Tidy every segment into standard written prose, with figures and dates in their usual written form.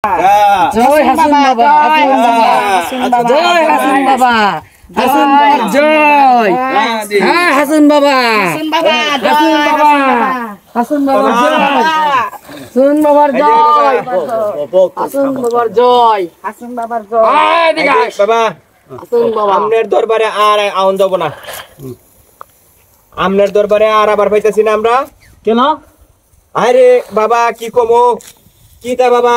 জয় হাসুন বাবা, জয় হাসুন বাবা, হাসুন বাবার জয়। হ্যাঁ হাসুন বাবা, হাসুন বাবা, হাসুন বাবার জয়, হাসুন বাবার জয়, হাসুন বাবার জয়, হাসুন বাবার জয়। বাবা হাসুন বাবা, আমনের দরবারে আর আউন যাব না। আমনের দরবারে আর আবার পাইতেছি না আমরা। কেন? আরে বাবা কি কমো কিতা বাবা,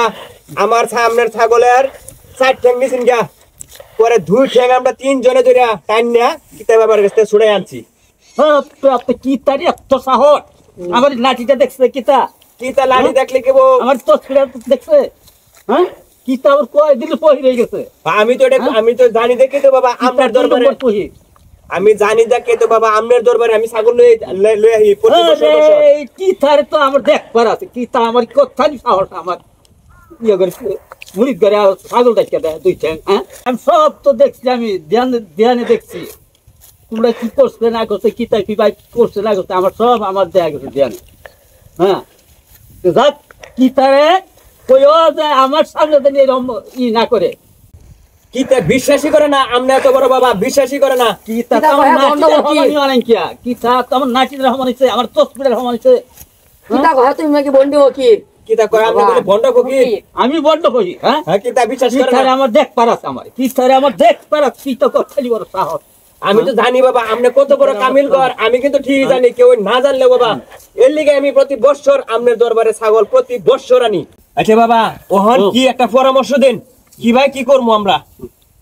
আমার সামনের ছাগলের 4 ঠ্যাং নিছেন গা, পরে 2 ঠ্যাং আমরা 3 জনে ধরে টাইন না কিতা বাবার কাছে ছুড়ে আনছি। আপনি কি তারি এত সাহস? আমার লাঠিটা দেখছে কিতা? কিতা লাঠি দেখলে কেব আমার তো দেখছে, হ্যাঁ কিতা ওর কয় দিল পহি রয়ে গেছে। আমি তো জানি দেখে তো বাবা আমনের দরবারে, পহি আমি জানি দেখে তো বাবা আমনের দরবারে আমি ছাগল লই আহি প্রতি বছর। কি তারে তো আমার দেখবার আছে, কি তা আমার কথাই সাহস আমার ইয়ে করে মুড়ি করে ছাগল দেখতে দেয় 2 ঠ্যাং। হ্যাঁ আমি সব তো দেখছি, আমি ধ্যানে দেখছি তোমরা কি করছে না করছে, কি তাই কি ভাই করছে না করছে, আমার সব আমার দেখা গেছে ধ্যানে। হ্যাঁ যাক কি তারে কইও যে আমার সামনে দেন এরকম ই না করে। কিতা বিশ্বাসই করে না আমনে এত বড় বাবা, বিশ্বাসই করে না। কি তা আমার নাচির রহমান কিয়া, কি তা আমার নাচির রহমান হইছে, আমার তসবিরের রহমান হইছে। কিতা কয় তুমি নাকি বন্ডি কি? কিতা কয় আপনি বলে ভন্ড ফকির? আমি বড্ড কই। হ্যাঁ হ্যাঁ কিতা বিশ্বাস করে তারে না? আমার দেখ পারাস, আমার কি তারে আমার দেখ পারাস, কি তো কথাই বড় সাহস। আমি তো জানি বাবা আমনে কত বড় কামিল কর, আমি কিন্তু ঠিক জানি, কেউ না জানলে বাবা এর লিগে আমি প্রতি বছর আমনের দরবারে ছাগল প্রতি বছর আনি। আচ্ছা বাবা ওহন কি একটা পরামর্শ দেন, কি ভাই কি করবো আমরা?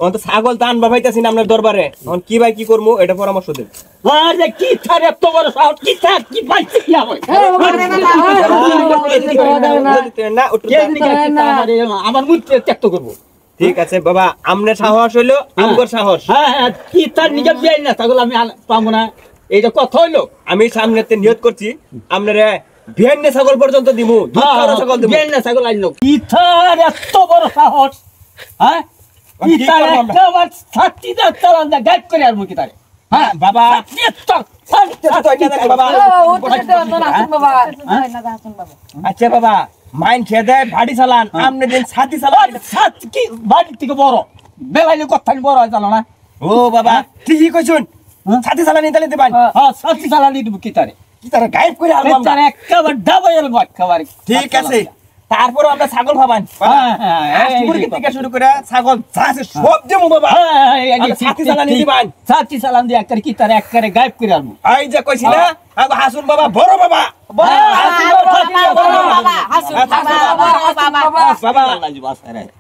ওহন তো ছাগল তো আনবা পাইতাছি না আপনার দরবারে, ওহন কি ভাই কি করবো এটা পরামর্শ দেন। আরে কি তারে এত বড় সাহস, কি তা কি পাইছে কি আমার না ওটা আমার মুখে ত্যাক্ত করবো। ঠিক আছে বাবা, আমনের সাহস হইলো আমগর সাহস। হ্যাঁ হ্যাঁ কি তার নিজের বিয়ে না ছাগল আমি পাবো না, এইটা কথা হইলো। আমি সামনেতে নিয়ত করছি আপনারে ভিয়েন্নে ছাগল পর্যন্ত দিমু, দুধ খাওয়া ছাগল দিমু। বিয়ে না ছাগল আনলো, কি তার এত বড় সাহস? হ্যাঁ কি তার একবার ছাত্রীটা চালান না গাইড করে আর মুখে তারে। হ্যাঁ বাবা বাবা আচ্ছা বাবা মাইন খেয়ে দেয় ভাড়ি চালান, আমনে দিন ছাতি চালান। কি বাড়ির থেকে বড় বেলাইলে কথা বড় হয় জানো না? ও বাবা ঠিকই কইছুন, ছাতি চালান নিতে দিবেন। হ্যাঁ ছাত্রী চালানি দিব কি তারে, কি তারা গায়েব করে আনবো আমরা। তারে একবার ডাবাই এলো একবার। ঠিক আছে তারপর আমরা ছাগল ভাবান, মুরগি থেকে শুরু করে ছাগল যা আছে সব দেবো বাবা। ছাতি চালান দিবেন, ছাত্রী চালান দিয়ে একবারে কি তারে একবারে গায়েব করে আনবো। এই যে কইছি না হাসুন বাবা বড় বাবা,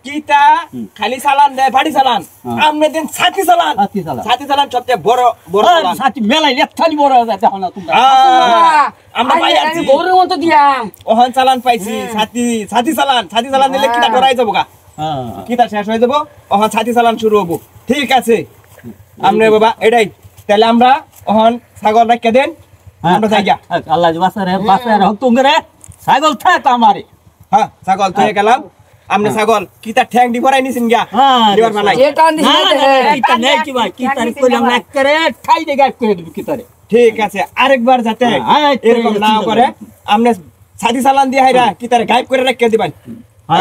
কিতা খালি চালান দেয় ভাড়ি চালান, আমনে দিন ছাতি চালান। ছাতি চালান সবচেয়ে বড় বড় চালান। ছাত্রী মেলাই লেফটানি বড় হয়ে যায় না তোমরা। আমরা পাই আছি গরুর মতো দিয়া ওহন চালান পাইছি, ছাতি ছাতি চালান। ছাতি চালান দিলে কিটা ডরাই যাবো গা, কিটা শেষ হয়ে যাবো, ওহন ছাতি চালান শুরু হবো। ঠিক আছে আমনে বাবা এটাই তাহলে আমরা ওহন ছাগল রাখিয়ে দেন, আমরা যাই গা। আল্লাহ বাসারে বাসারে হোক তোমরে ছাগল থাক আমারে। হ্যাঁ ছাগল তুই গেলাম, আমনে ছাগল কিটা ঠ্যাং দি পরাই নিছেন গা দিবার বানাই। যে কান দিছ কিটা নেই কি ভাই, কি তারে কইলাম না করে খাই দে গায়েব করে দিব কি তারে। ঠিক আছে আরেকবার যাতে এরকম না করে আমনে ছাতি চালান দিয়ে হাইরা কি তারে গায়েব করে রাখিয়ে দিবেন,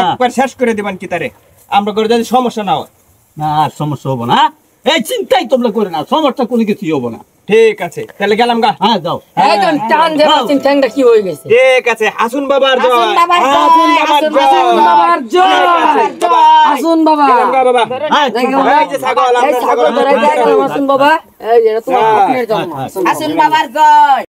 একবার শেষ করে দিবেন কি তারে, আমরা করে যদি সমস্যা না হয়। না আর সমস্যা হবো না, এই চিন্তাই তোমরা করে না, সমস্যা কোনো কিছু হবো না। ঠিক আছে তাহলে গেলাম গা। হ্যাঁ যাও একজন টান দে মাছিন ঠ্যাংটা কি হয়ে গেছে। ঠিক আছে হাসুন বাবার জয়, হাসুন বাবার জয়, হাসুন বাবা। বাবা এই যে ছাগল ছাগল ধরে গেল হাসুন বাবা, এই এটা তোমার স্বপ্নের জন্ম। হাসুন বাবার জয়।